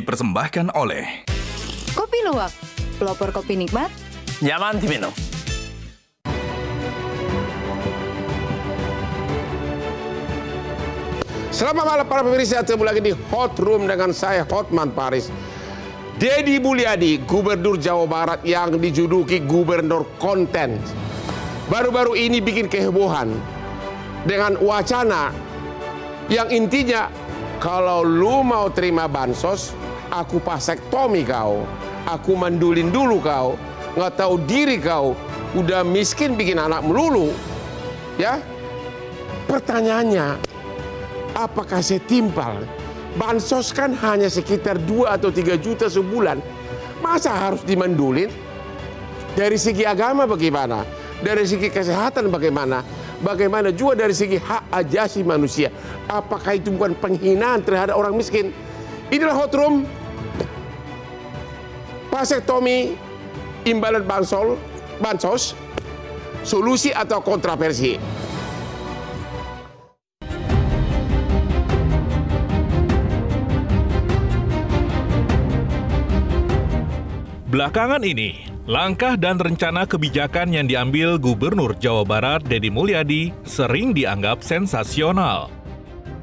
dipersembahkan oleh Kopi Luwak, pelopor kopi nikmat, nyaman diminum. Selamat malam para pemirsa, ketemu lagi di Hot Room dengan saya Hotman Paris. Deddy Mulyadi, Gubernur Jawa Barat yang dijuluki Gubernur Konten, baru-baru ini bikin kehebohan dengan wacana yang intinya, kalau lu mau terima bansos, aku vasektomi kau, aku mandulin dulu kau, nggak tahu diri kau, udah miskin bikin anak melulu. Ya, pertanyaannya, apakah setimpal? Bansos kan hanya sekitar 2 atau 3 juta sebulan. Masa harus dimandulin? Dari segi agama bagaimana? Dari segi kesehatan bagaimana? Bagaimana juga dari segi hak asasi manusia? Apakah itu bukan penghinaan terhadap orang miskin? Inilah Hot Room. Vasektomi, imbalan bansos, solusi atau kontroversi? Belakangan ini, langkah dan rencana kebijakan yang diambil Gubernur Jawa Barat Deddy Mulyadi sering dianggap sensasional.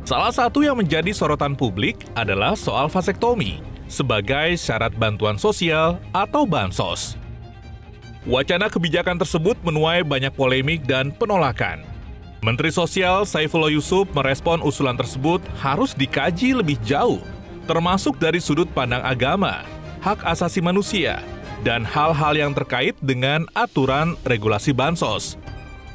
Salah satu yang menjadi sorotan publik adalah soal vasektomi sebagai syarat bantuan sosial atau bansos. Wacana kebijakan tersebut menuai banyak polemik dan penolakan. Menteri Sosial Saifullah Yusuf merespon usulan tersebut harus dikaji lebih jauh, termasuk dari sudut pandang agama, hak asasi manusia, dan hal-hal yang terkait dengan aturan regulasi bansos.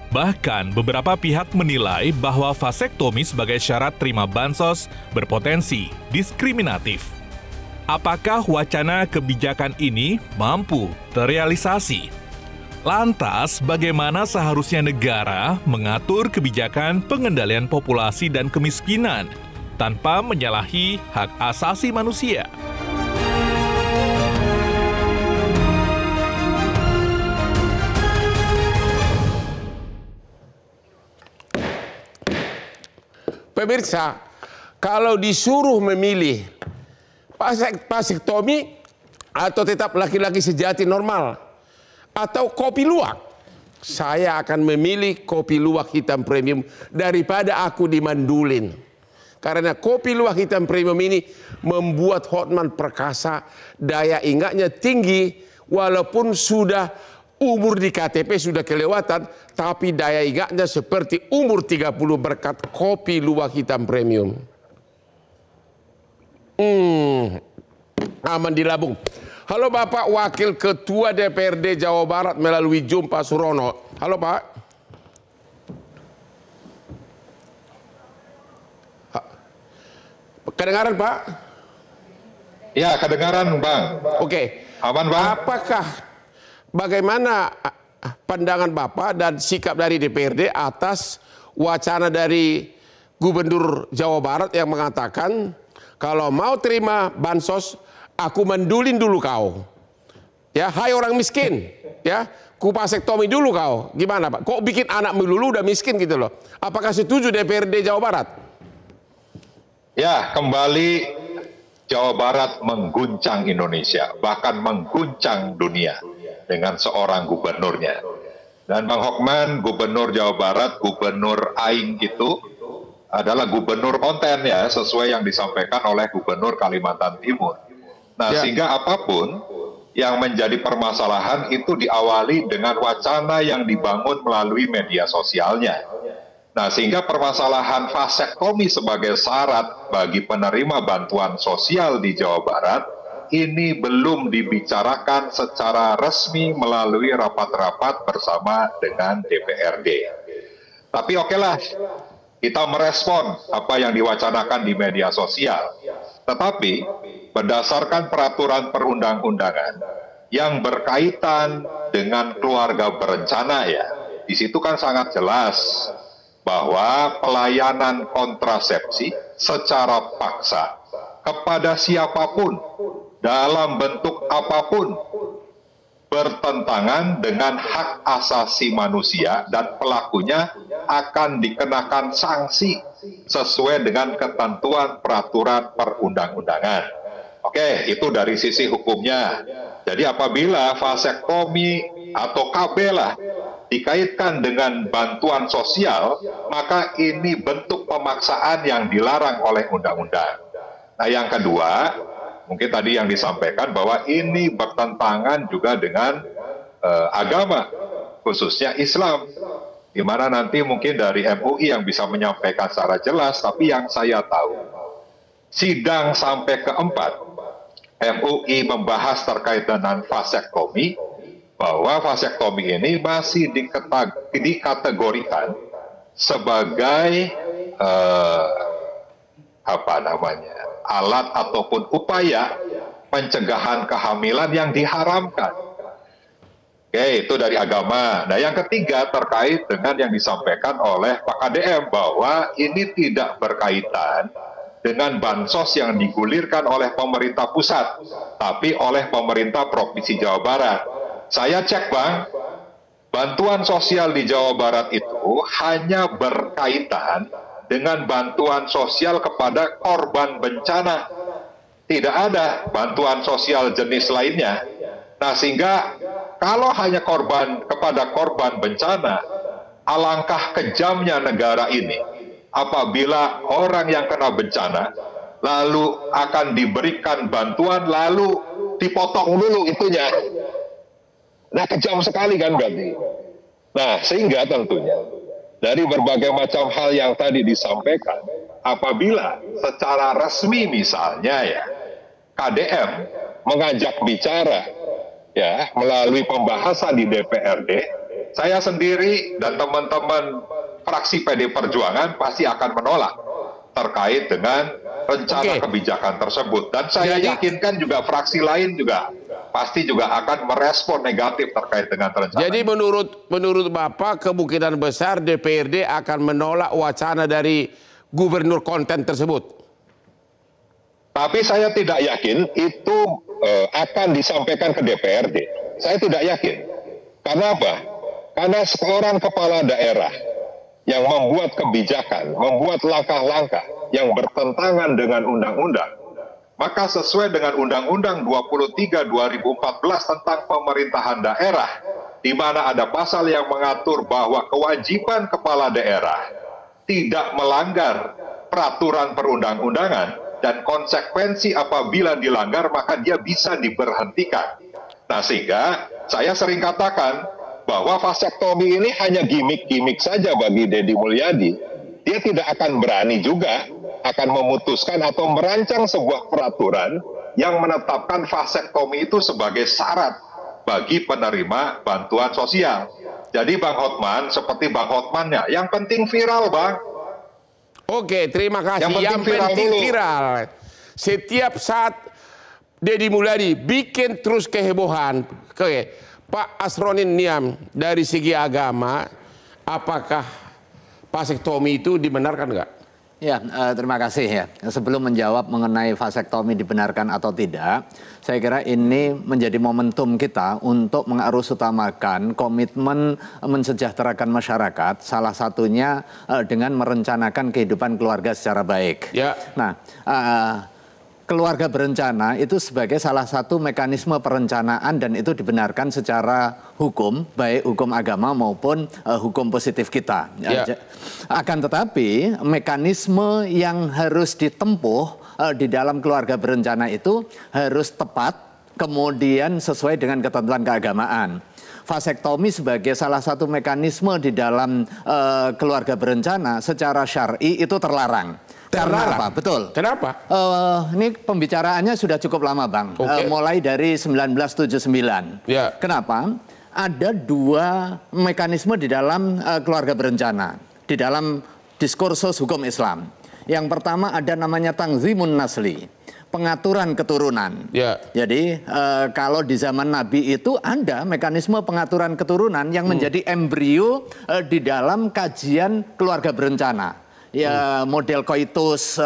Bahkan beberapa pihak menilai bahwa vasektomi sebagai syarat terima bansos berpotensi diskriminatif. Apakah wacana kebijakan ini mampu terrealisasi? Lantas, bagaimana seharusnya negara mengatur kebijakan pengendalian populasi dan kemiskinan tanpa menyalahi hak asasi manusia? Pemirsa, kalau disuruh memilih vasektomi atau tetap laki-laki sejati normal atau kopi luwak, saya akan memilih kopi luwak hitam premium daripada aku dimandulin. Karena kopi luwak hitam premium ini membuat Hotman perkasa, daya ingatnya tinggi, walaupun sudah umur di KTP sudah kelewatan, tapi daya ingatnya seperti umur 30 berkat kopi luwak hitam premium. Aman di Labung. Halo Bapak Wakil Ketua DPRD Jawa Barat melalui Zoom Pak Surono. Halo Pak. Kedengaran Pak? Ya, kedengaran Bang. Oke. Aman Bang? Bagaimana pandangan Bapak dan sikap dari DPRD atas wacana dari Gubernur Jawa Barat yang mengatakan kalau mau terima bansos, aku mandulin dulu kau. Ya, hai orang miskin, ya, ku vasektomi dulu kau. Gimana Pak? Kok bikin anak melulu udah miskin gitu loh? Apakah setuju DPRD Jawa Barat? Ya, kembali Jawa Barat mengguncang Indonesia, bahkan mengguncang dunia dengan seorang gubernurnya. Dan Bang Hotman, Gubernur Jawa Barat, Gubernur Aing itu adalah gubernur konten ya, sesuai yang disampaikan oleh Gubernur Kalimantan Timur. Nah, sehingga apapun yang menjadi permasalahan itu diawali dengan wacana yang dibangun melalui media sosialnya. Nah, sehingga permasalahan vasektomi sebagai syarat bagi penerima bantuan sosial di Jawa Barat ini belum dibicarakan secara resmi melalui rapat-rapat bersama dengan DPRD. Tapi okelah, kita merespon apa yang diwacanakan di media sosial. Tetapi berdasarkan peraturan perundang-undangan yang berkaitan dengan keluarga berencana ya, di situ kan sangat jelas bahwa pelayanan kontrasepsi secara paksa kepada siapapun dalam bentuk apapun bertentangan dengan hak asasi manusia dan pelakunya akan dikenakan sanksi sesuai dengan ketentuan peraturan perundang-undangan. Oke, itu dari sisi hukumnya. Jadi apabila vasektomi atau KB lah dikaitkan dengan bantuan sosial, maka ini bentuk pemaksaan yang dilarang oleh undang-undang. Nah, yang kedua, mungkin tadi yang disampaikan bahwa ini bertentangan juga dengan agama, khususnya Islam, di mana nanti mungkin dari MUI yang bisa menyampaikan secara jelas, tapi yang saya tahu, sidang sampai keempat, MUI membahas terkait dengan vasektomi, bahwa vasektomi ini masih dikategorikan sebagai alat ataupun upaya pencegahan kehamilan yang diharamkan. Oke, itu dari agama. Nah, yang ketiga terkait dengan yang disampaikan oleh Pak KDM bahwa ini tidak berkaitan dengan bansos yang digulirkan oleh pemerintah pusat, tapi oleh pemerintah Provinsi Jawa Barat. Saya cek, Bang, bantuan sosial di Jawa Barat itu hanya berkaitan dengan bantuan sosial kepada korban bencana. Tidak ada bantuan sosial jenis lainnya. Nah, sehingga kalau hanya kepada korban bencana, alangkah kejamnya negara ini apabila orang yang kena bencana lalu akan diberikan bantuan lalu dipotong dulu itunya. Nah, kejam sekali kan berarti. Nah, sehingga tentunya dari berbagai macam hal yang tadi disampaikan, apabila secara resmi misalnya ya KDM mengajak bicara ya melalui pembahasan di DPRD, saya sendiri dan teman-teman fraksi PD Perjuangan pasti akan menolak terkait dengan rencana kebijakan tersebut. Dan saya yakinkan juga fraksi lain juga pasti juga akan merespon negatif terkait dengan rencana. Jadi menurut Bapak kemungkinan besar DPRD akan menolak wacana dari gubernur konten tersebut. Tapi saya tidak yakin itu akan disampaikan ke DPRD. Saya tidak yakin. Karena apa? Karena seorang kepala daerah yang membuat kebijakan, membuat langkah-langkah yang bertentangan dengan undang-undang, maka sesuai dengan Undang-Undang 23 2014 tentang pemerintahan daerah, di mana ada pasal yang mengatur bahwa kewajiban kepala daerah tidak melanggar peraturan perundang-undangan, dan konsekuensi apabila dilanggar maka dia bisa diberhentikan. Nah, sehingga saya sering katakan bahwa vasektomi ini hanya gimmick-gimmick saja bagi Deddy Mulyadi. Dia tidak akan berani juga akan memutuskan atau merancang sebuah peraturan yang menetapkan vasektomi itu sebagai syarat bagi penerima bantuan sosial. Jadi Bang Hotman, seperti Bang Hotmannya, yang penting viral, Bang. Oke, terima kasih. Yang penting viral. Setiap saat Deddy Mulyadi bikin terus kehebohan. Oke, Pak Asronin Niam, dari segi agama, apakah vasektomi itu dibenarkan nggak? Ya, terima kasih ya. Sebelum menjawab mengenai vasektomi dibenarkan atau tidak, saya kira ini menjadi momentum kita untuk mengarusutamakan komitmen mensejahterakan masyarakat, salah satunya dengan merencanakan kehidupan keluarga secara baik. Ya. Nah, keluarga berencana itu sebagai salah satu mekanisme perencanaan dan itu dibenarkan secara hukum, baik hukum agama maupun hukum positif kita. Ya. Akan tetapi mekanisme yang harus ditempuh di dalam keluarga berencana itu harus tepat, kemudian sesuai dengan ketentuan keagamaan. Vasektomi sebagai salah satu mekanisme di dalam keluarga berencana secara syar'i itu terlarang. Karena apa? Betul. Kenapa? Ini pembicaraannya sudah cukup lama, Bang. Mulai dari 1979. Ya. Kenapa? Ada dua mekanisme di dalam keluarga berencana, di dalam diskursus hukum Islam. Yang pertama ada namanya tangzimun nasli, pengaturan keturunan. Ya. Jadi kalau di zaman Nabi itu ada mekanisme pengaturan keturunan yang menjadi embrio di dalam kajian keluarga berencana. Ya, model koitus,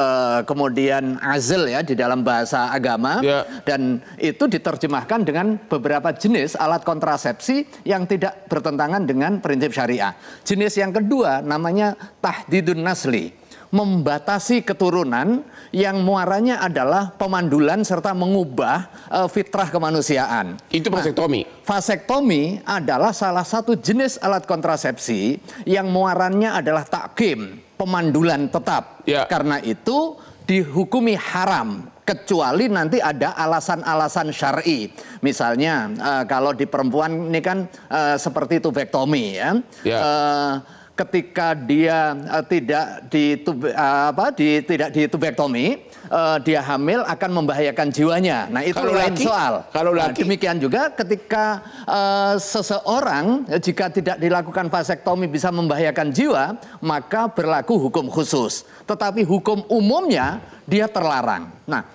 kemudian azl ya di dalam bahasa agama, dan itu diterjemahkan dengan beberapa jenis alat kontrasepsi yang tidak bertentangan dengan prinsip syariah. Jenis yang kedua namanya tahdidun nasli, membatasi keturunan yang muaranya adalah pemandulan serta mengubah fitrah kemanusiaan. Itu vasektomi. Vasektomi adalah salah satu jenis alat kontrasepsi yang muarannya adalah takkim, pemandulan tetap. Ya. Karena itu dihukumi haram kecuali nanti ada alasan-alasan syar'i. Misalnya kalau di perempuan ini kan seperti tubektomi ya. Ya. Ketika dia tidak ditubektomi, dia hamil akan membahayakan jiwanya. Nah, itu Kalau lain laki? soal. Kalau Nah, laki? demikian juga ketika seseorang jika tidak dilakukan vasektomi bisa membahayakan jiwa, maka berlaku hukum khusus. Tetapi hukum umumnya dia terlarang. Nah,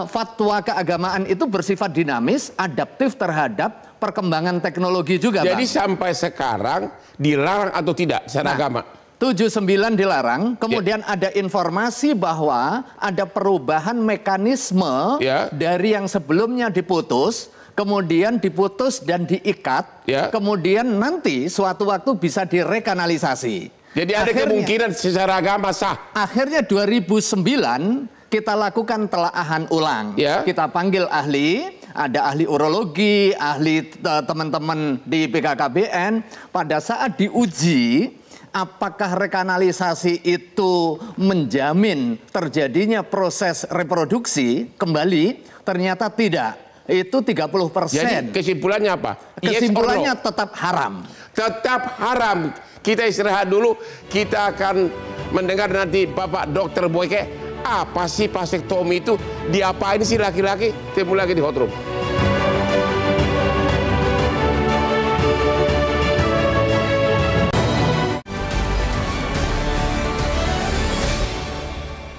fatwa keagamaan itu bersifat dinamis, adaptif terhadap perkembangan teknologi juga, Jadi Bang. sampai sekarang dilarang atau tidak secara agama? 79 dilarang, kemudian ada informasi bahwa ada perubahan mekanisme Ya. dari yang sebelumnya diputus, kemudian diputus dan diikat, Ya. kemudian nanti suatu waktu bisa direkanalisasi. Jadi ada kemungkinan secara agama sah. Akhirnya 2009 kita lakukan telaahan ulang. Ya. Kita panggil ahli, ada ahli urologi, ahli teman-teman di BKKBN. Pada saat diuji, apakah rekanalisasi itu menjamin terjadinya proses reproduksi kembali? Ternyata tidak. Itu 30%. Jadi kesimpulannya apa? Kesimpulannya Yes or no? tetap haram. Tetap haram. Kita istirahat dulu. Kita akan mendengar nanti Bapak Dr. Boyke. Apa sih vasektomi itu? Diapain sih laki-laki? Temu lagi di Hot Room.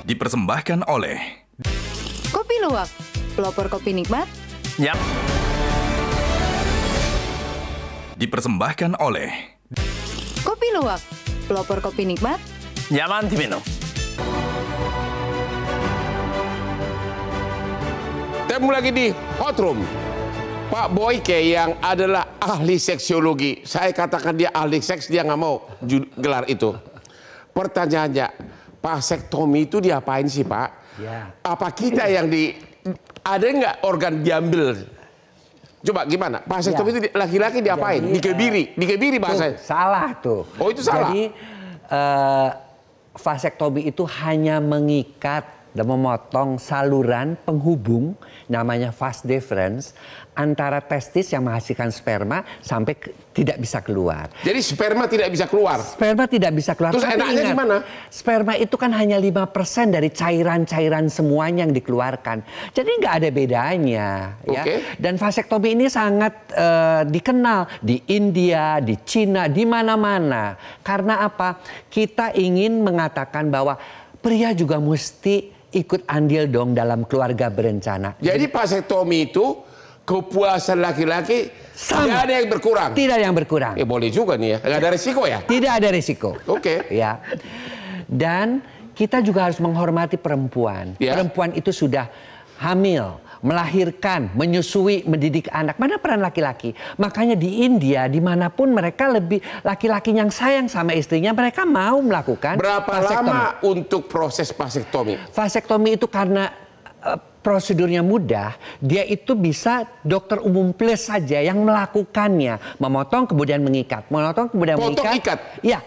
Dipersembahkan oleh Kopi Luwak, pelopor kopi nikmat. Yap. Dipersembahkan oleh Kopi Luwak, pelopor kopi nikmat. Nyaman diminum. Temu lagi di Hot Room. Pak Boyke yang adalah ahli seksiologi. Saya katakan dia ahli seks, dia nggak mau gelar itu. Pertanyaannya, vasektomi itu diapain sih, Pak? Ya. Apa kita yang ada nggak organ diambil? Coba gimana? Vasektomi itu laki-laki diapain? Jadi, Dikebiri bahasa. Salah tuh. Oh, itu salah. Jadi vasektomi itu hanya mengikat dan memotong saluran penghubung namanya vas deferens antara testis yang menghasilkan sperma sampai tidak bisa keluar. Jadi sperma tidak bisa keluar. Sperma tidak bisa keluar. Terus Tapi enaknya ingat, gimana? Sperma itu kan hanya 5% dari cairan-cairan semuanya yang dikeluarkan. Jadi nggak ada bedanya. Ya. Oke. Dan vasektomi ini sangat dikenal di India, di Cina, di mana-mana. Karena apa? Kita ingin mengatakan bahwa pria juga mesti ikut andil dong dalam keluarga berencana. Jadi vasektomi itu kepuasan laki-laki tidak ada yang berkurang. Tidak ada yang berkurang. Boleh juga nih ya. Nggak ada risiko ya? Tidak ada risiko. Oke. Ya. Dan kita juga harus menghormati perempuan. Ya. Perempuan itu sudah hamil, melahirkan, menyusui, mendidik anak. Mana peran laki-laki? Makanya di India, dimanapun mereka lebih laki-laki yang sayang sama istrinya, mereka mau melakukan Berapa vasektomi. lama untuk proses vasektomi? Vasektomi itu karena prosedurnya mudah, dia itu bisa dokter umum plus saja yang melakukannya, memotong kemudian mengikat, memotong kemudian Potong, mengikat. ikat? Ya,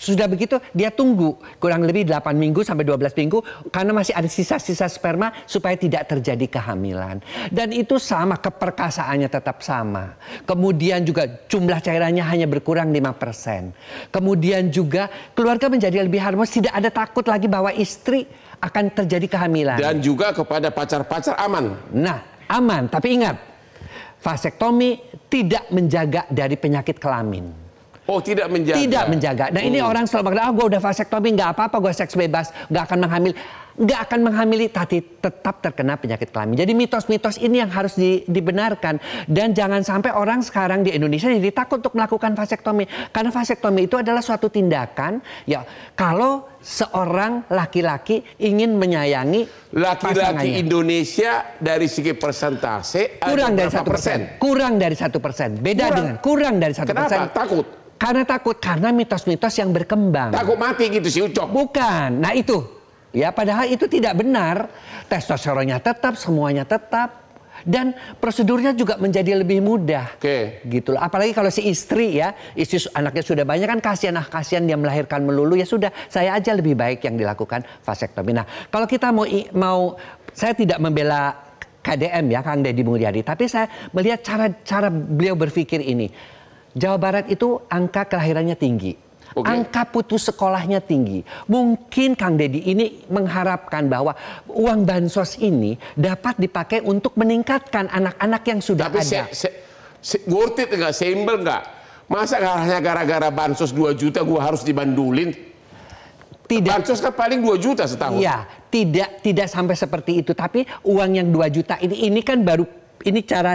sudah begitu dia tunggu kurang lebih 8 minggu sampai 12 minggu karena masih ada sisa-sisa sperma supaya tidak terjadi kehamilan. Dan itu sama, keperkasaannya tetap sama. Kemudian juga jumlah cairannya hanya berkurang 5%. Kemudian juga keluarga menjadi lebih harmonis, tidak ada takut lagi bahwa istri akan terjadi kehamilan. Dan juga kepada pacar-pacar aman. Nah, aman. Tapi ingat, vasektomi tidak menjaga dari penyakit kelamin. Oh, tidak menjaga. Tidak menjaga. Nah, ini orang selalu bilang, gue udah vasektomi, nggak apa-apa, gue seks bebas, nggak akan menghamil. nggak akan menghamili tapi tetap terkena penyakit kelamin. Jadi mitos-mitos ini yang harus dibenarkan. Dan jangan sampai orang sekarang di Indonesia jadi takut untuk melakukan vasektomi. Karena vasektomi itu adalah suatu tindakan ya kalau seorang laki-laki ingin menyayangi laki-laki Indonesia dari segi persentase kurang dari 1%. Kurang dari 1%. Beda dengan kurang dari 1%. Kenapa? Takut. Karena mitos-mitos yang berkembang. Takut mati gitu si Ucok. Bukan. Nah itu. Ya padahal itu tidak benar. Testosteronnya tetap, semuanya tetap. Dan prosedurnya juga menjadi lebih mudah. Oke. Gitu loh. Apalagi kalau si istri ya, istri anaknya sudah banyak kan kasihan dia melahirkan melulu, ya sudah, saya aja lebih baik yang dilakukan vasektomi. Nah, kalau kita mau saya tidak membela KDM ya, Kang Deddy Mulyadi, tapi saya melihat cara beliau berpikir ini. Jawa Barat itu angka kelahirannya tinggi. Angka putus sekolahnya tinggi. Mungkin Kang Deddy ini mengharapkan bahwa uang bansos ini dapat dipakai untuk meningkatkan anak-anak yang sudah ada. Tapi worth it nggak? Seimbel nggak? Masa hanya gara-gara bansos 2 juta gua harus dibandulin? Tidak. Bansos kan paling 2 juta setahun. Iya, tidak sampai seperti itu. Tapi uang yang 2 juta ini kan baru, ini cara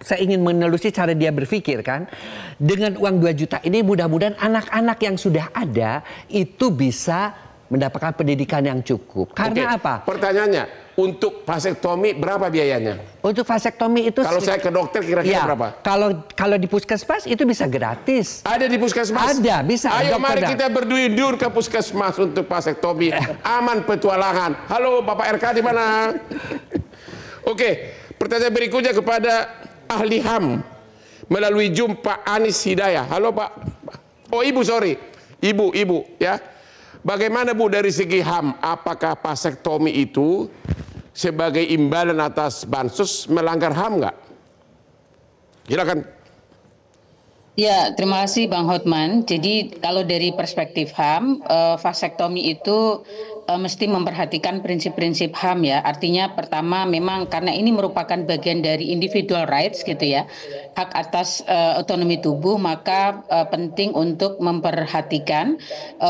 saya ingin menelusuri cara dia berpikir kan. Dengan uang 2 juta ini mudah-mudahan anak-anak yang sudah ada itu bisa mendapatkan pendidikan yang cukup. Karena apa? Pertanyaannya, untuk vasektomi berapa biayanya? Untuk vasektomi itu kalau saya ke dokter kira-kira berapa? Kalau di puskesmas itu bisa gratis. Ada di puskesmas? Ada, bisa. Ayo mari kita berduyun-duyun ke puskesmas untuk vasektomi. Aman petualangan. Halo Bapak RK di mana? Oke, pertanyaan berikutnya kepada ahli HAM melalui jumpa Anis Hidayah. Halo Pak. Oh Ibu, sorry. Ibu ya. Bagaimana Bu dari segi HAM? Apakah vasektomi itu sebagai imbalan atas bansos melanggar HAM nggak? Silakan. Ya, terima kasih Bang Hotman. Jadi kalau dari perspektif HAM, vasektomi itu mesti memperhatikan prinsip-prinsip HAM ya. Artinya pertama memang karena ini merupakan bagian dari individual rights gitu ya, hak atas otonomi tubuh, maka penting untuk memperhatikan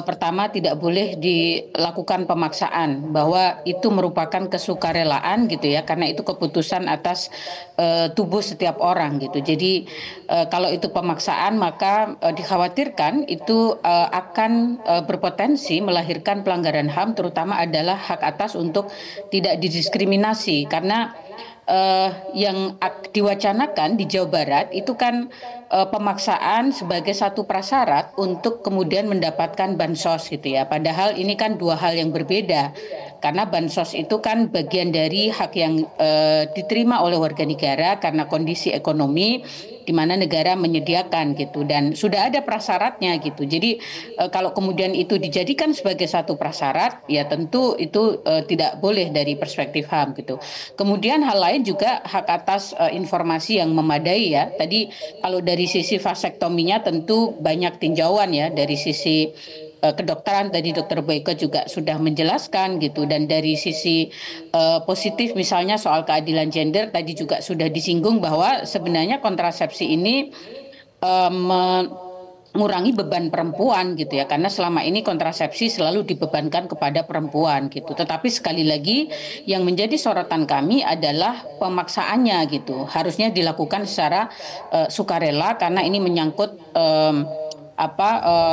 pertama tidak boleh dilakukan pemaksaan, bahwa itu merupakan kesukarelaan gitu ya, karena itu keputusan atas tubuh setiap orang gitu. Jadi kalau itu pemaksaan maka dikhawatirkan itu akan berpotensi melahirkan pelanggaran HAM, terutama adalah hak atas untuk tidak didiskriminasi, karena yang diwacanakan di Jawa Barat itu kan pemaksaan sebagai satu prasyarat untuk kemudian mendapatkan bansos gitu ya. Padahal ini kan dua hal yang berbeda, karena bansos itu kan bagian dari hak yang diterima oleh warga negara karena kondisi ekonomi di mana negara menyediakan gitu, dan sudah ada prasyaratnya gitu. Jadi kalau kemudian itu dijadikan sebagai satu prasyarat, ya tentu itu tidak boleh dari perspektif HAM gitu. Kemudian hal lain juga hak atas informasi yang memadai ya. Tadi kalau dari sisi vasektominya tentu banyak tinjauan ya, dari sisi kedokteran tadi Dr. Boyke juga sudah menjelaskan gitu, dan dari sisi positif misalnya soal keadilan gender tadi juga sudah disinggung bahwa sebenarnya kontrasepsi ini mengurangi beban perempuan gitu ya, karena selama ini kontrasepsi selalu dibebankan kepada perempuan gitu. Tetapi sekali lagi yang menjadi sorotan kami adalah pemaksaannya gitu, harusnya dilakukan secara sukarela karena ini menyangkut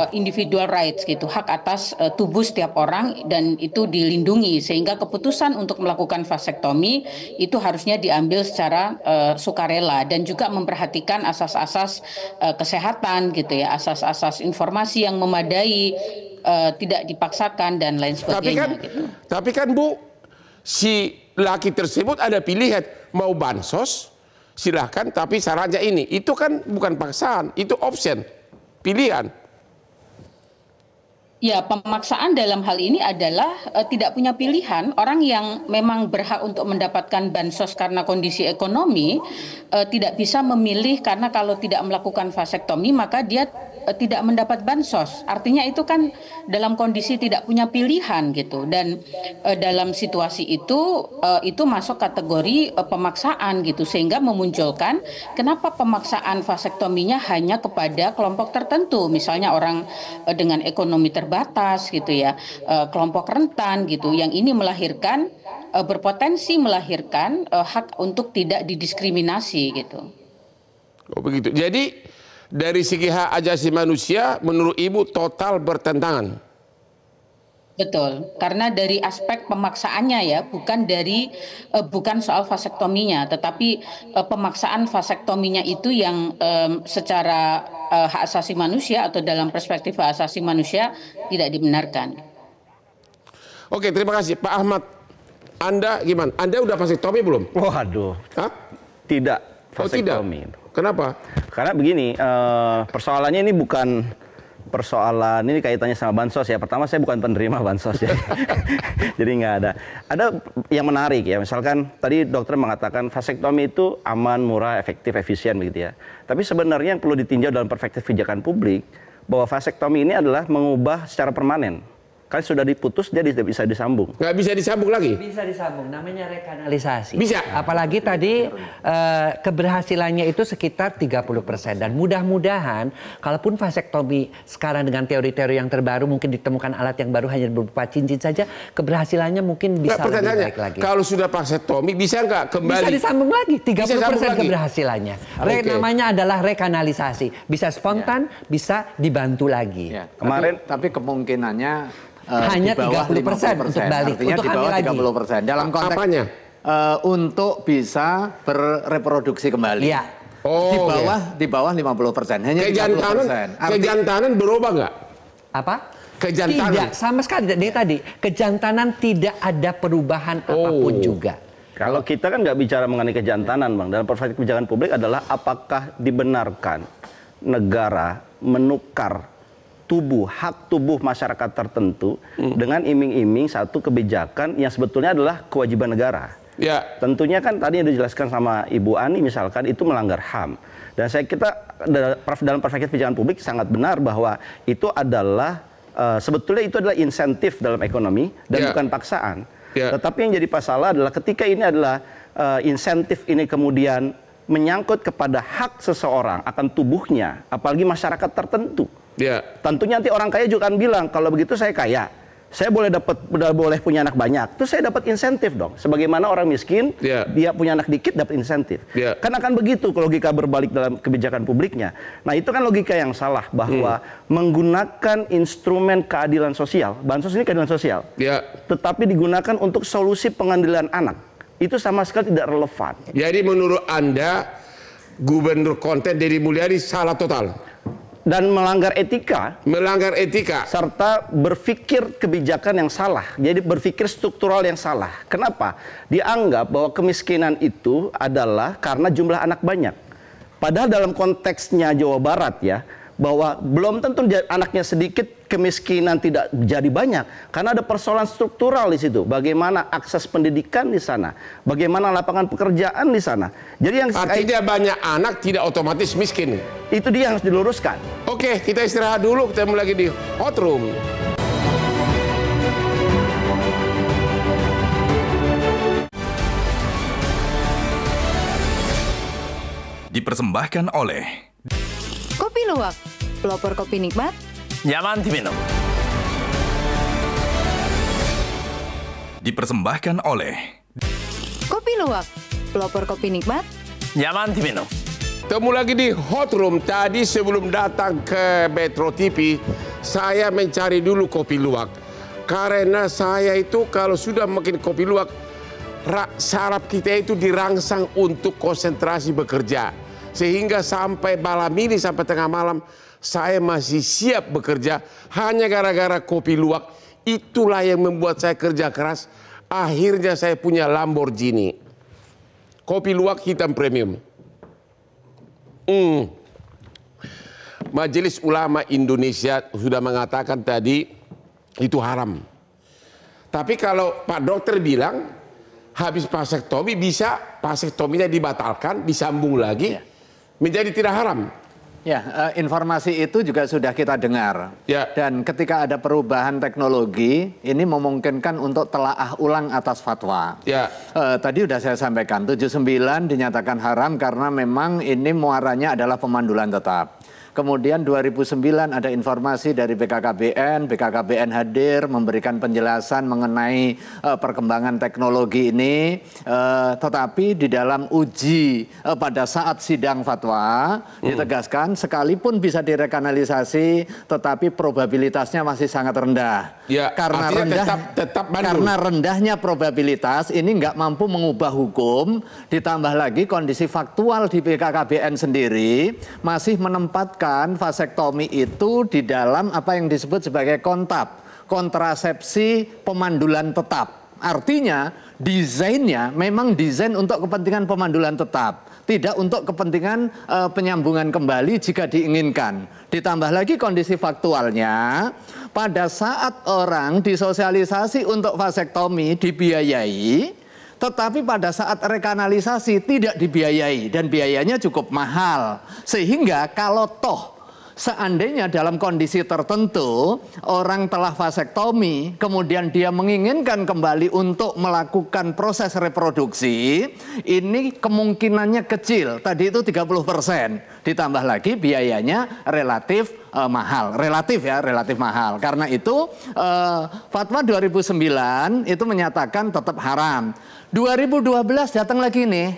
individual rights gitu, hak atas tubuh setiap orang, dan itu dilindungi, sehingga keputusan untuk melakukan vasektomi itu harusnya diambil secara sukarela dan juga memperhatikan asas-asas kesehatan gitu ya, asas-asas informasi yang memadai, tidak dipaksakan dan lain sebagainya. Tapi kan Bu, si laki tersebut ada pilihan mau bansos silahkan, tapi syaratnya ini, itu kan bukan paksaan, itu option, pilihan. Ya, pemaksaan dalam hal ini adalah tidak punya pilihan. Orang yang memang berhak untuk mendapatkan bansos karena kondisi ekonomi tidak bisa memilih, karena kalau tidak melakukan vasektomi maka dia tidak mendapat bansos. Artinya itu kan dalam kondisi tidak punya pilihan gitu. Dan dalam situasi itu masuk kategori pemaksaan gitu, sehingga memunculkan kenapa pemaksaan vasektominya hanya kepada kelompok tertentu, misalnya orang dengan ekonomi terbatas gitu ya, kelompok rentan gitu, yang ini melahirkan berpotensi melahirkan hak untuk tidak didiskriminasi gitu. Oh begitu. Jadi dari segi hak asasi manusia menurut Ibu total bertentangan. Betul, karena dari aspek pemaksaannya ya, bukan soal vasektominya, tetapi pemaksaan vasektominya itu yang secara hak asasi manusia atau dalam perspektif hak asasi manusia tidak dibenarkan. Oke, terima kasih Pak Ahmad. Anda gimana? Anda udah vasektomi belum? Waduh. Hah? Tidak vasektomi. Tidak. Kenapa? Karena begini, persoalannya ini bukan persoalan ini kaitannya sama bansos ya. Pertama, saya bukan penerima bansos ya. Jadi nggak ada. Ada yang menarik ya. Misalkan tadi dokter mengatakan vasektomi itu aman, murah, efektif, efisien begitu ya. Tapi sebenarnya yang perlu ditinjau dalam perspektif kebijakan publik bahwa vasektomi ini adalah mengubah secara permanen. Kan sudah diputus, dia tidak bisa disambung. Nggak bisa disambung lagi? Bisa disambung, namanya rekanalisasi. Bisa. Apalagi tadi keberhasilannya itu sekitar 30%. Dan mudah-mudahan, kalaupun vasektomi sekarang dengan teori-teori yang terbaru, mungkin ditemukan alat yang baru hanya berupa cincin saja, keberhasilannya mungkin bisa lebih baik lagi. Kalau sudah vasektomi, bisa nggak kembali? Bisa disambung lagi, 30% lagi. Keberhasilannya. Namanya adalah rekanalisasi. Bisa spontan, bisa dibantu lagi. Ya, Kemarin, tapi kemungkinannya hanya 30% untuk balik, artinya untuk di bawah hamil 30%. Dalam konteks apanya? Untuk bisa berreproduksi kembali. Iya. Oh, di bawah 50%, hanya 30%. Kejantanan berubah nggak? Apa? Kejantanan. Tidak, sama sekali. Dari tadi, kejantanan tidak ada perubahan apapun juga. kalau kita kan nggak bicara mengenai kejantanan, Bang. Dalam perspektif kebijakan publik adalah apakah dibenarkan negara menukar hak tubuh masyarakat tertentu dengan iming-iming satu kebijakan yang sebetulnya adalah kewajiban negara. Ya. Tentunya kan tadi yang dijelaskan sama Ibu Ani misalkan itu melanggar HAM. Dan kita dalam perspektif kebijakan publik sangat benar bahwa itu adalah sebetulnya itu adalah insentif dalam ekonomi dan bukan paksaan. Tetapi yang jadi masalah adalah ketika ini adalah insentif ini kemudian menyangkut kepada hak seseorang akan tubuhnya, apalagi masyarakat tertentu. Tentunya nanti orang kaya juga akan bilang, kalau begitu saya kaya, saya boleh punya anak banyak, terus saya dapat insentif dong. Sebagaimana orang miskin, dia punya anak dikit dapat insentif. Kan akan begitu logika berbalik dalam kebijakan publiknya. Nah itu kan logika yang salah, bahwa menggunakan instrumen keadilan sosial, bansos ini keadilan sosial, tetapi digunakan untuk solusi pengadilan anak, itu sama sekali tidak relevan. Jadi menurut Anda, Gubernur Konten Deddy Mulyadi salah total? Dan melanggar etika. Melanggar etika. Serta berpikir kebijakan yang salah. Jadi berpikir struktural yang salah. Kenapa? Dianggap bahwa kemiskinan itu adalah karena jumlah anak banyak. Padahal dalam konteksnya Jawa Barat ya, bahwa belum tentu anaknya sedikit, kemiskinan tidak jadi banyak. Karena ada persoalan struktural di situ. Bagaimana akses pendidikan di sana. Bagaimana lapangan pekerjaan di sana. Jadi yang artinya banyak anak tidak otomatis miskin. Itu dia yang harus diluruskan. Oke, kita istirahat dulu. Ketemu lagi di Hot Room. Dipersembahkan oleh Kopi Luwak, pelopor kopi nikmat, nyaman diminum. Dipersembahkan oleh Kopi Luwak, pelopor kopi nikmat, nyaman diminum. Ketemu lagi di Hot Room. Tadi sebelum datang ke Metro TV, saya mencari dulu kopi luwak. Karena saya itu kalau sudah makin kopi luwak, saraf kita itu dirangsang untuk konsentrasi bekerja. Sehingga sampai malam ini, sampai tengah malam, saya masih siap bekerja hanya gara-gara kopi luwak. Itulah yang membuat saya kerja keras. Akhirnya saya punya Lamborghini. Kopi luwak hitam premium. Majelis Ulama Indonesia sudah mengatakan tadi itu haram. Tapi kalau Pak Dokter bilang habis vasektomi bisa vasektominya dibatalkan, disambung lagi menjadi tidak haram. Ya, informasi itu juga sudah kita dengar. Ya. Dan ketika ada perubahan teknologi, ini memungkinkan untuk telaah ulang atas fatwa. Ya. Tadi sudah saya sampaikan, 79 dinyatakan haram karena memang ini muaranya adalah pemandulan tetap. Kemudian 2009 ada informasi dari BKKBN hadir memberikan penjelasan mengenai perkembangan teknologi ini, tetapi di dalam uji pada saat sidang fatwa ditegaskan sekalipun bisa direkanalisasi, tetapi probabilitasnya masih sangat rendah. Ya, karena tetap karena rendahnya probabilitas ini nggak mampu mengubah hukum, ditambah lagi kondisi faktual di BKKBN sendiri masih menempatkan vasektomi itu di dalam apa yang disebut sebagai kontrasepsi pemandulan tetap. Artinya desainnya memang desain untuk kepentingan pemandulan tetap, tidak untuk kepentingan penyambungan kembali jika diinginkan. Ditambah lagi kondisi faktualnya, pada saat orang disosialisasi untuk vasektomi dibiayai, tetapi pada saat rekanalisasi tidak dibiayai dan biayanya cukup mahal. Sehingga kalau toh seandainya dalam kondisi tertentu orang telah vasektomi, kemudian dia menginginkan kembali untuk melakukan proses reproduksi, ini kemungkinannya kecil. Tadi itu 30%. Ditambah lagi biayanya relatif mahal. Relatif mahal. Karena itu fatwa 2009 itu menyatakan tetap haram. 2012 datang lagi nih,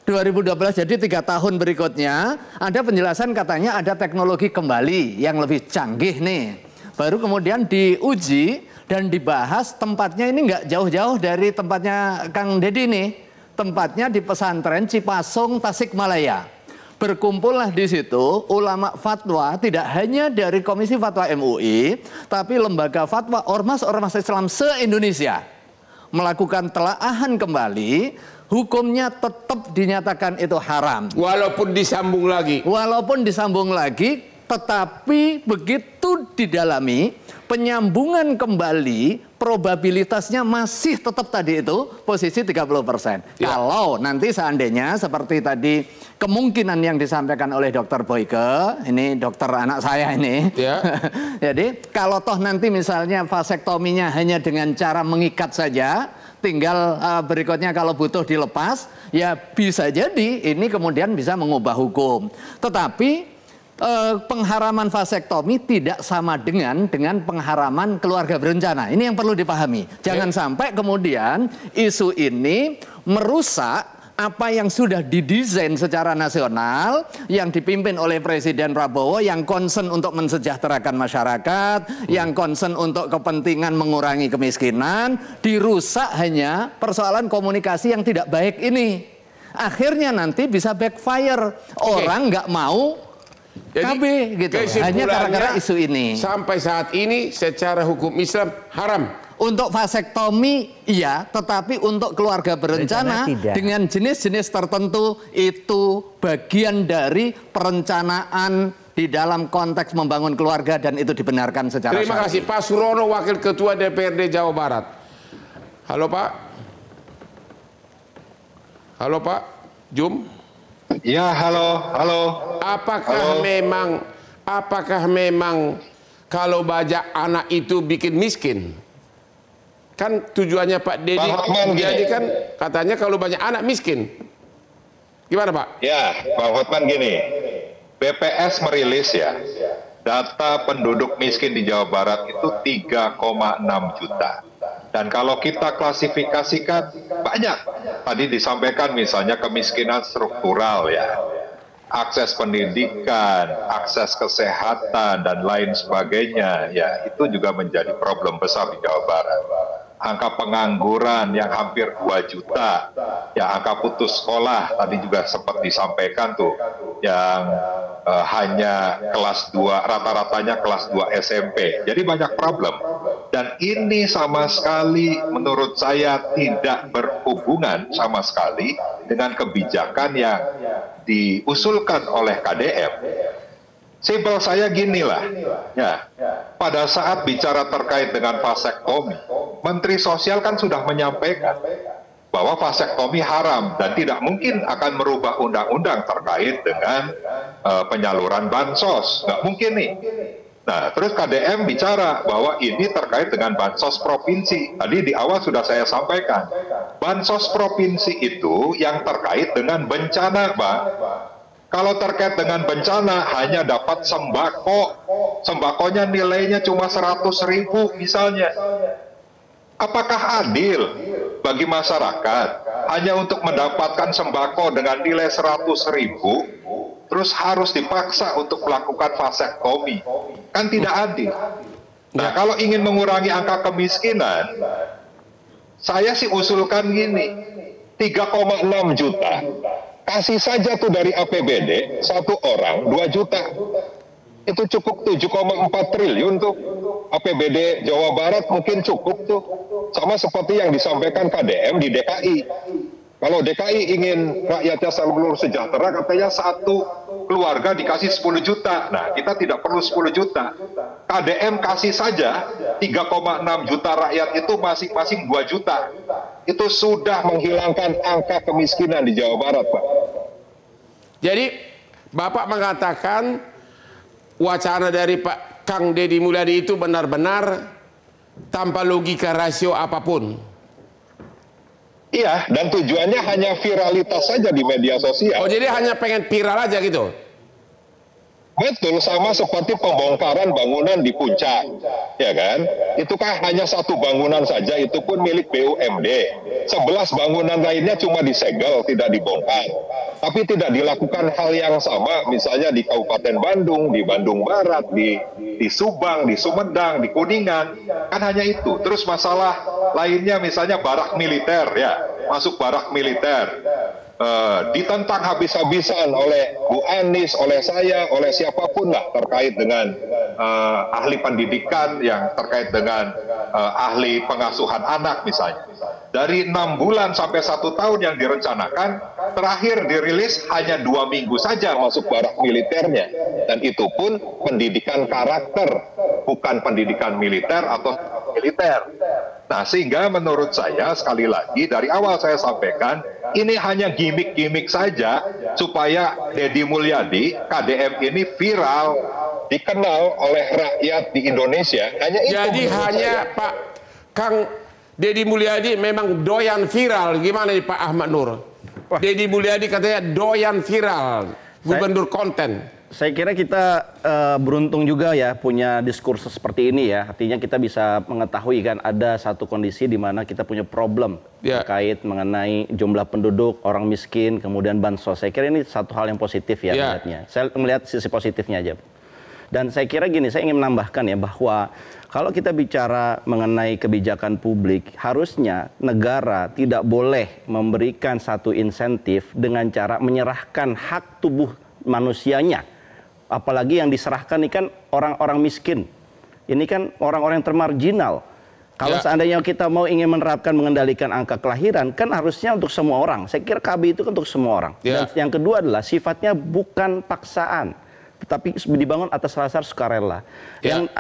2012 jadi 3 tahun berikutnya ada penjelasan katanya ada teknologi kembali yang lebih canggih nih. Baru kemudian diuji dan dibahas tempatnya ini nggak jauh-jauh dari tempatnya Kang Deddy nih. Tempatnya di pesantren Cipasung, Tasikmalaya. Berkumpullah di situ ulama fatwa tidak hanya dari Komisi Fatwa MUI, tapi lembaga fatwa ormas-ormas Islam se-Indonesia melakukan telaahan kembali, hukumnya tetap dinyatakan itu haram. Walaupun disambung lagi, tetapi begitu didalami, penyambungan kembali probabilitasnya masih tetap tadi itu posisi 30%. Ya. Kalau nanti seandainya seperti tadi kemungkinan yang disampaikan oleh Dr. Boyke, ini dokter anak saya ini. Ya. Jadi kalau toh nanti misalnya vasektominya hanya dengan cara mengikat saja, tinggal berikutnya kalau butuh dilepas, ya bisa jadi ini kemudian bisa mengubah hukum. Tetapi pengharaman vasektomi tidak sama dengan pengharaman keluarga berencana. Ini yang perlu dipahami. Jangan sampai kemudian isu ini merusak apa yang sudah didesain secara nasional, yang dipimpin oleh Presiden Prabowo, yang concern untuk mensejahterakan masyarakat, yang concern untuk kepentingan mengurangi kemiskinan, dirusak hanya persoalan komunikasi yang tidak baik ini. Akhirnya nanti bisa backfire. Orang nggak mau KB gitu, hanya gara-gara isu ini. Sampai saat ini secara hukum Islam haram. Untuk vasektomi iya, tetapi untuk keluarga berencana dengan jenis-jenis tertentu itu bagian dari perencanaan di dalam konteks membangun keluarga dan itu dibenarkan secara syar'i. Terima kasih Pak Surono, Wakil Ketua DPRD Jawa Barat. Halo Pak. Halo Pak Jum. Ya, halo. Apakah memang kalau bajak anak itu bikin miskin? Kan tujuannya Pak Deddy jadi kan katanya kalau banyak anak miskin. Gimana Pak? Ya, Pak Hotman gini. BPS merilis ya, data penduduk miskin di Jawa Barat itu 3,6 juta. Dan kalau kita klasifikasikan banyak. Tadi disampaikan misalnya kemiskinan struktural ya. Akses pendidikan, akses kesehatan dan lain sebagainya ya, itu juga menjadi problem besar di Jawa Barat. Angka pengangguran yang hampir 2 juta, ya angka putus sekolah tadi juga sempat disampaikan tuh, yang hanya kelas 2, rata-ratanya kelas 2 SMP. Jadi banyak problem. Dan ini sama sekali menurut saya tidak berhubungan sama sekali dengan kebijakan yang diusulkan oleh KDM. Simpel saya ginilah, ya, pada saat bicara terkait dengan vasektomi, Menteri Sosial kan sudah menyampaikan bahwa vasektomi haram dan tidak mungkin akan merubah undang-undang terkait dengan penyaluran bansos. Nggak mungkin nih. Nah, terus KDM bicara bahwa ini terkait dengan bansos provinsi. Tadi di awal sudah saya sampaikan, bansos provinsi itu yang terkait dengan bencana, Pak. Kalau terkait dengan bencana hanya dapat sembako, sembakonya nilainya cuma 100.000 misalnya. Apakah adil bagi masyarakat hanya untuk mendapatkan sembako dengan nilai 100.000 terus harus dipaksa untuk melakukan vasektomi? Kan tidak adil. Nah, kalau ingin mengurangi angka kemiskinan, saya sih usulkan gini, 3,6 juta, kasih saja tuh dari APBD, satu orang 2 juta. Itu cukup 7,4 triliun tuh. APBD Jawa Barat mungkin cukup tuh. Sama seperti yang disampaikan KDM di DKI. Kalau DKI ingin rakyatnya selalu sejahtera, katanya satu keluarga dikasih 10 juta. Nah, kita tidak perlu 10 juta. KDM kasih saja 3,6 juta rakyat itu masing-masing 2 juta. Itu sudah menghilangkan angka kemiskinan di Jawa Barat, Pak. Jadi, Bapak mengatakan wacana dari Pak Kang Deddy Mulyadi itu benar-benar tanpa logika rasio apapun. Iya, dan tujuannya hanya viralitas saja di media sosial. Oh, jadi hanya pengen viral aja gitu? Betul, sama seperti pembongkaran bangunan di Puncak, ya kan? Itu kan hanya satu bangunan saja, itu pun milik BUMD. 11 bangunan lainnya cuma disegel, tidak dibongkar. Tapi tidak dilakukan hal yang sama, misalnya di Kabupaten Bandung, di Bandung Barat, di Subang, di Sumedang, di Kuningan. Kan hanya itu. Terus masalah lainnya misalnya barak militer, ya, masuk barak militer. Ditentang habis-habisan oleh Bu Anies, oleh saya, oleh siapapun lah terkait dengan ahli pendidikan yang terkait dengan ahli pengasuhan anak misalnya. Dari 6 bulan sampai 1 tahun yang direncanakan, terakhir dirilis hanya 2 minggu saja masuk barak militernya. Dan itu pun pendidikan karakter, bukan pendidikan militer atau militer. Nah, sehingga menurut saya, sekali lagi, dari awal saya sampaikan, ini hanya gimmick-gimmick saja, supaya Deddy Mulyadi, KDM ini viral, dikenal oleh rakyat di Indonesia. Hanya itu. Jadi hanya Pak Kang Deddy Mulyadi memang doyan viral. Gimana nih Pak Ahmad Nur? Deddy Mulyadi katanya doyan viral, gubernur konten. Saya kira kita beruntung juga ya punya diskursus seperti ini ya. Artinya kita bisa mengetahui kan ada satu kondisi di mana kita punya problem terkait mengenai jumlah penduduk, orang miskin, kemudian bansos. Saya kira ini satu hal yang positif ya melihatnya. Saya melihat sisi positifnya aja. Dan saya kira gini, saya ingin menambahkan ya bahwa kalau kita bicara mengenai kebijakan publik, harusnya negara tidak boleh memberikan satu insentif dengan cara menyerahkan hak tubuh manusianya. Apalagi yang diserahkan ini kan orang-orang miskin. Ini kan orang-orang yang termarginal. Kalau seandainya kita mau ingin menerapkan mengendalikan angka kelahiran, kan harusnya untuk semua orang. Saya kira KB itu kan untuk semua orang. Dan yang kedua adalah sifatnya bukan paksaan, tetapi dibangun atas dasar sukarela.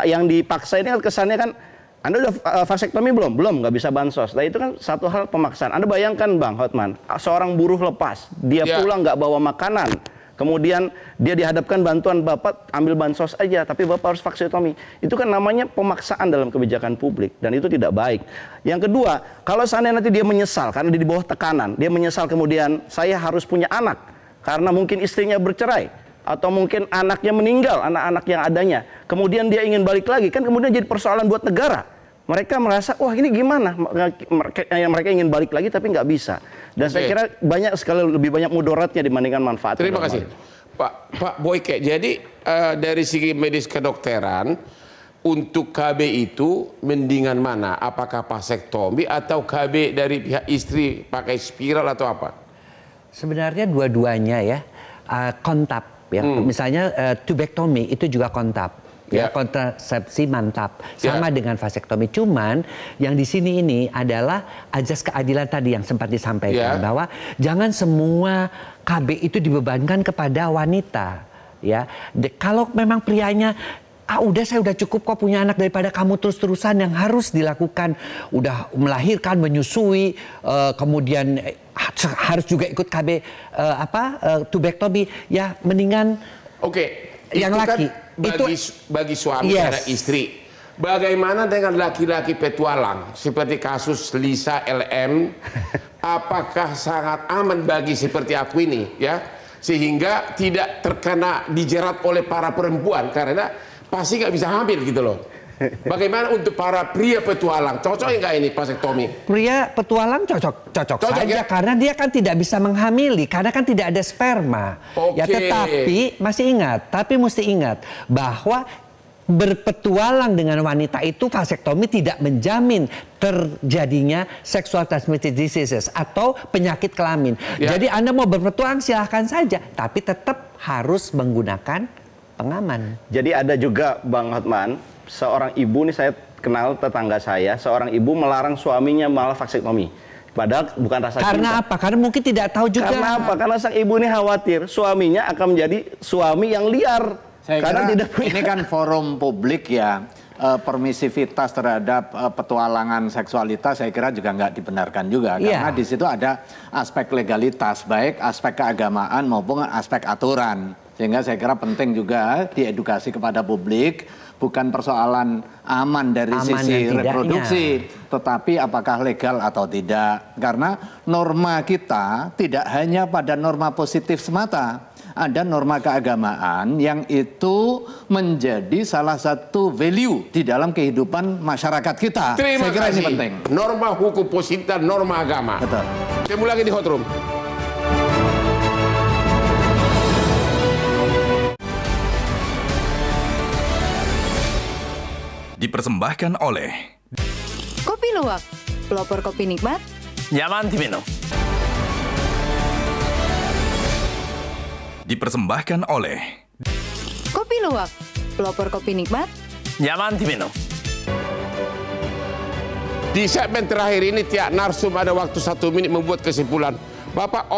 Yang dipaksa ini kesannya kan, Anda udah vasektomi belum? Belum, nggak bisa bansos. Nah itu kan satu hal pemaksaan. Anda bayangkan Bang Hotman, seorang buruh lepas, dia pulang nggak bawa makanan. Kemudian dia dihadapkan bantuan Bapak ambil bansos aja, tapi Bapak harus vasektomi. Itu kan namanya pemaksaan dalam kebijakan publik, dan itu tidak baik. Yang kedua, kalau seandainya nanti dia menyesal, karena dia di bawah tekanan, dia menyesal kemudian saya harus punya anak, karena mungkin istrinya bercerai, atau mungkin anaknya meninggal, anak-anak yang adanya. Kemudian dia ingin balik lagi, kan kemudian jadi persoalan buat negara. Mereka merasa, wah ini gimana? Mereka ingin balik lagi tapi nggak bisa. Dan saya kira banyak sekali lebih banyak mudaratnya dibandingkan manfaatnya. Terima kasih. Pak Boyke, jadi dari segi medis kedokteran, untuk KB itu mendingan mana? Apakah vasektomi atau KB dari pihak istri pakai spiral atau apa? Sebenarnya dua-duanya ya, kontab. Ya. Misalnya tubektomi itu juga kontab. Ya, kontrasepsi mantap sama dengan vasektomi. Cuman yang di sini ini adalah ajas keadilan tadi yang sempat disampaikan bahwa jangan semua KB itu dibebankan kepada wanita. Ya, kalau memang prianya udah saya udah cukup kok punya anak daripada kamu terus-terusan yang harus dilakukan. Udah melahirkan, menyusui, kemudian harus juga ikut KB tubektomi. Ya mendingan yang laki. Kan bagi suami dan istri. Bagaimana dengan laki-laki petualang seperti kasus Lisa LM? Apakah sangat aman bagi seperti aku ini, ya? Sehingga tidak terkena dijerat oleh para perempuan karena pasti nggak bisa hamil gitu loh. Bagaimana untuk para pria petualang? Cocok nggak ini vasektomi? Pria petualang cocok saja ya? Karena dia kan tidak bisa menghamili karena kan tidak ada sperma. Ya tetapi mesti ingat bahwa berpetualang dengan wanita itu vasektomi tidak menjamin terjadinya sexual transmitted diseases atau penyakit kelamin. Jadi Anda mau berpetualang silahkan saja, tapi tetap harus menggunakan pengaman. Jadi ada juga Bang Hotman, seorang ibu nih saya kenal tetangga saya, seorang ibu melarang suaminya malah vasektomi. Padahal bukan rasa cinta. Karena apa? Karena mungkin tidak tahu juga. Karena apa? Karena sang ibu ini khawatir suaminya akan menjadi suami yang liar. Saya kira ini kan forum publik ya, permisivitas terhadap petualangan seksualitas saya kira juga nggak dibenarkan juga. Karena di situ ada aspek legalitas, baik aspek keagamaan maupun aspek aturan. Sehingga saya kira penting juga diedukasi kepada publik, bukan persoalan aman dari sisi reproduksi, tetapi apakah legal atau tidak. Karena norma kita tidak hanya pada norma positif semata. Ada norma keagamaan yang itu menjadi salah satu value di dalam kehidupan masyarakat kita. Terima Saya kira kasih. ini penting. Norma hukum positif dan norma agama. Betul. Ketemu lagi di Hot Room. Dipersembahkan oleh Kopi Luwak, pelopor kopi nikmat. nyaman diminum. Dipersembahkan oleh Kopi Luwak, pelopor kopi nikmat. nyaman diminum. Di segmen terakhir ini tiap narsum ada waktu 1 menit membuat kesimpulan. Bapak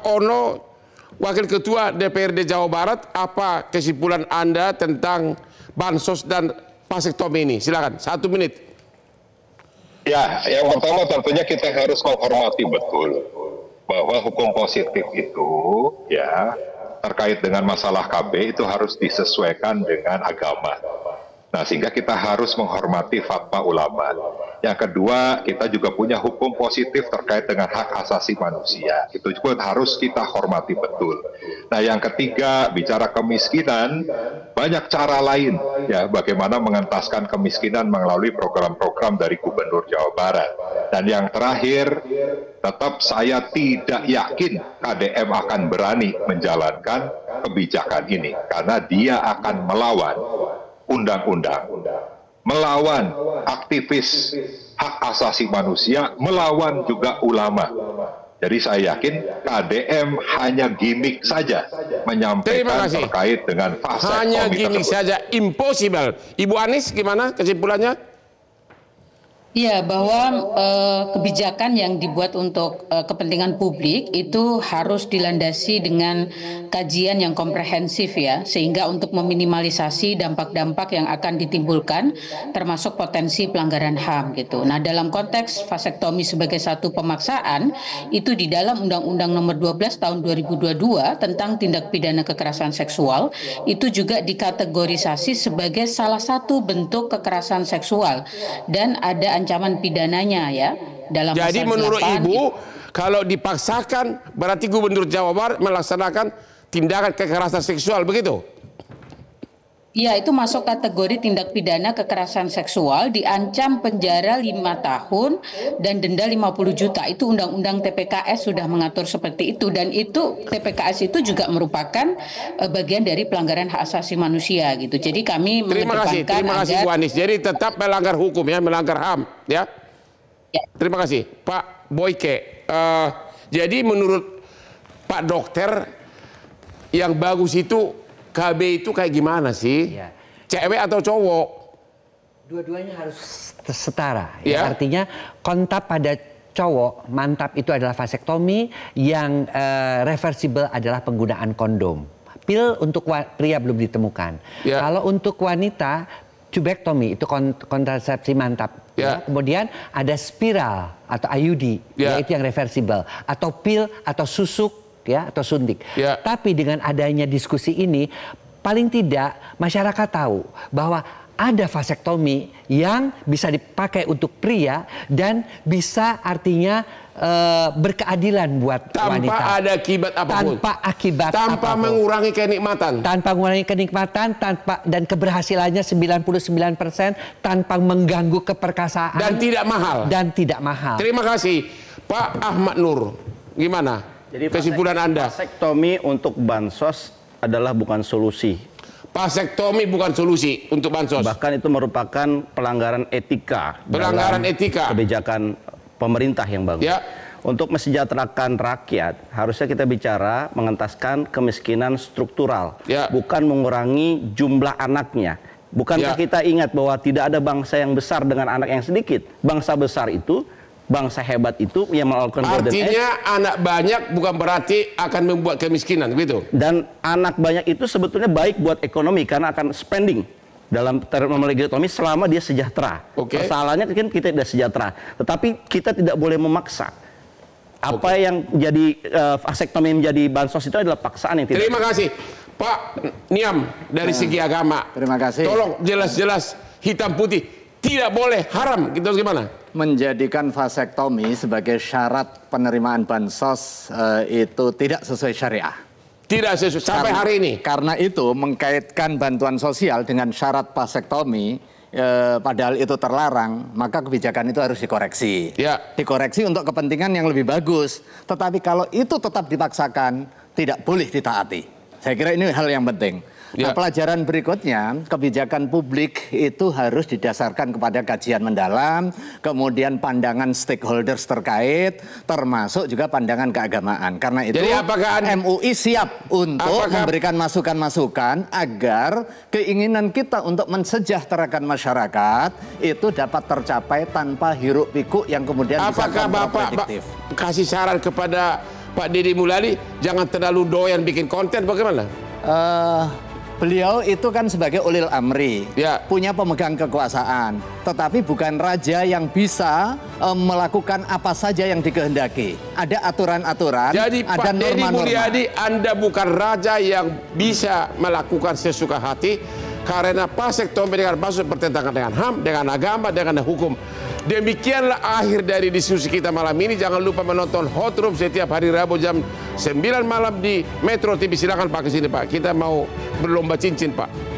Ono, Wakil Ketua DPRD Jawa Barat, apa kesimpulan Anda tentang bansos dan vasektomi ini? Silakan, 1 menit. Ya, yang pertama tentunya kita harus menghormati betul bahwa hukum positif itu ya terkait dengan masalah KB itu harus disesuaikan dengan agama. Nah, sehingga kita harus menghormati fatwa ulama. Yang kedua, kita juga punya hukum positif terkait dengan hak asasi manusia. Itu juga harus kita hormati betul. Nah, yang ketiga, bicara kemiskinan, banyak cara lain ya bagaimana mengentaskan kemiskinan melalui program-program dari Gubernur Jawa Barat. Dan yang terakhir, tetap saya tidak yakin KDM akan berani menjalankan kebijakan ini karena dia akan melawan undang-undang, melawan aktivis hak asasi manusia, melawan juga ulama. Jadi saya yakin KDM hanya gimmick saja menyampaikan terkait dengan fase hanya gimmick saja, impossible. Ibu Anies gimana kesimpulannya? Ya, bahwa kebijakan yang dibuat untuk kepentingan publik itu harus dilandasi dengan kajian yang komprehensif ya, sehingga untuk meminimalisasi dampak-dampak yang akan ditimbulkan termasuk potensi pelanggaran HAM gitu. Nah, dalam konteks vasektomi sebagai satu pemaksaan itu di dalam Undang-Undang Nomor 12 Tahun 2022 tentang tindak pidana kekerasan seksual itu juga dikategorisasi sebagai salah satu bentuk kekerasan seksual dan ada ancaman pidananya ya dalam Jadi pasal menurut 8, Ibu kalau dipaksakan berarti Gubernur Jawa Barat melaksanakan tindakan kekerasan seksual begitu? Ya, itu masuk kategori tindak pidana kekerasan seksual, diancam penjara 5 tahun dan denda 50 juta. Itu Undang-Undang TPKS sudah mengatur seperti itu, dan itu TPKS itu juga merupakan bagian dari pelanggaran hak asasi manusia gitu. Jadi kami mengedepankan terima kasih Bu Anies. Jadi tetap melanggar hukum ya, melanggar HAM ya. Terima kasih Pak Boyke. Jadi menurut Pak Dokter yang bagus itu KB itu kayak gimana sih? Ya. Cewek atau cowok? Dua-duanya harus setara. Ya. Artinya kontak pada cowok, mantap itu adalah vasektomi, yang reversible adalah penggunaan kondom. pil untuk pria belum ditemukan. Ya. Kalau untuk wanita, tubektomi itu kontrasepsi mantap. Ya. Kemudian ada spiral atau IUD, Ya. yaitu yang reversible, atau pil atau susuk ya atau suntik. Ya. Tapi dengan adanya diskusi ini, paling tidak masyarakat tahu bahwa ada vasektomi yang bisa dipakai untuk pria dan bisa artinya berkeadilan buat wanita. Tanpa ada akibat apapun. Tanpa akibat Tanpa apapun. mengurangi kenikmatan. Tanpa mengurangi kenikmatan, dan keberhasilannya 99%, tanpa mengganggu keperkasaan. Dan tidak mahal. Dan tidak mahal. Terima kasih. Pak Ahmad Nur, gimana kesimpulan Anda? Vasektomi untuk bansos adalah bukan solusi. Vasektomi bukan solusi untuk bansos. Bahkan itu merupakan pelanggaran etika. Pelanggaran dalam etika. Kebijakan pemerintah yang bagus. Ya. Untuk mesejahterakan rakyat, harusnya kita bicara mengentaskan kemiskinan struktural, Ya. bukan mengurangi jumlah anaknya. Bukankah Ya. kita ingat bahwa tidak ada bangsa yang besar dengan anak yang sedikit? Bangsa besar itu, bangsa hebat itu yang melakukan golden age. Artinya anak banyak bukan berarti akan membuat kemiskinan, gitu. Dan anak banyak itu sebetulnya baik buat ekonomi karena akan spending dalam terminologi selama dia sejahtera. Oke. Persoalannya kan kita tidak sejahtera, tetapi kita tidak boleh memaksa. Apa yang jadi vasektomi menjadi bansos itu adalah paksaan yang tidak. Terima kasih. Pak Niam dari segi agama. Terima kasih. Tolong jelas-jelas hitam putih. Tidak boleh, haram. Kita harus gimana? Menjadikan vasektomi sebagai syarat penerimaan bansos itu tidak sesuai syariah. Tidak sesuai sampai hari ini. Karena itu mengkaitkan bantuan sosial dengan syarat vasektomi, padahal itu terlarang, maka kebijakan itu harus dikoreksi. Ya. Dikoreksi untuk kepentingan yang lebih bagus. Tetapi kalau itu tetap dipaksakan, tidak boleh ditaati. Saya kira ini hal yang penting. Ya. Nah, pelajaran berikutnya, kebijakan publik itu harus didasarkan kepada kajian mendalam, kemudian pandangan stakeholders terkait, termasuk juga pandangan keagamaan. Karena itu Jadi apakah MUI siap untuk memberikan masukan-masukan agar keinginan kita untuk mensejahterakan masyarakat itu dapat tercapai tanpa hiruk pikuk yang kemudian bisa Apakah Bapak kontraproduktif. kasih saran kepada Pak Deddy Mulyadi jangan terlalu doyan bikin konten, bagaimana? Beliau itu kan sebagai ulil amri, Ya. punya pemegang kekuasaan, tetapi bukan raja yang bisa melakukan apa saja yang dikehendaki. Ada aturan-aturan, Jadi ada Pak Deddy norma-norma. Mulyadi, Anda bukan raja yang bisa melakukan sesuka hati, karena vasektomi dengan bansos bertentangan dengan HAM, dengan agama, dengan hukum. Demikianlah akhir dari diskusi kita malam ini. Jangan lupa menonton Hot Room setiap hari Rabu jam 9 malam di Metro TV. Silakan Pak ke sini Pak. Kita mau berlomba cincin Pak.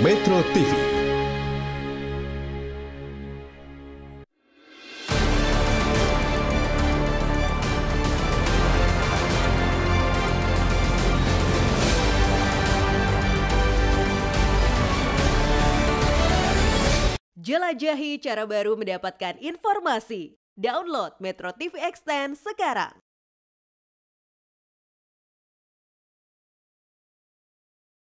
Metro TV. Jelajahi cara baru mendapatkan informasi. Download Metro TV Extend sekarang.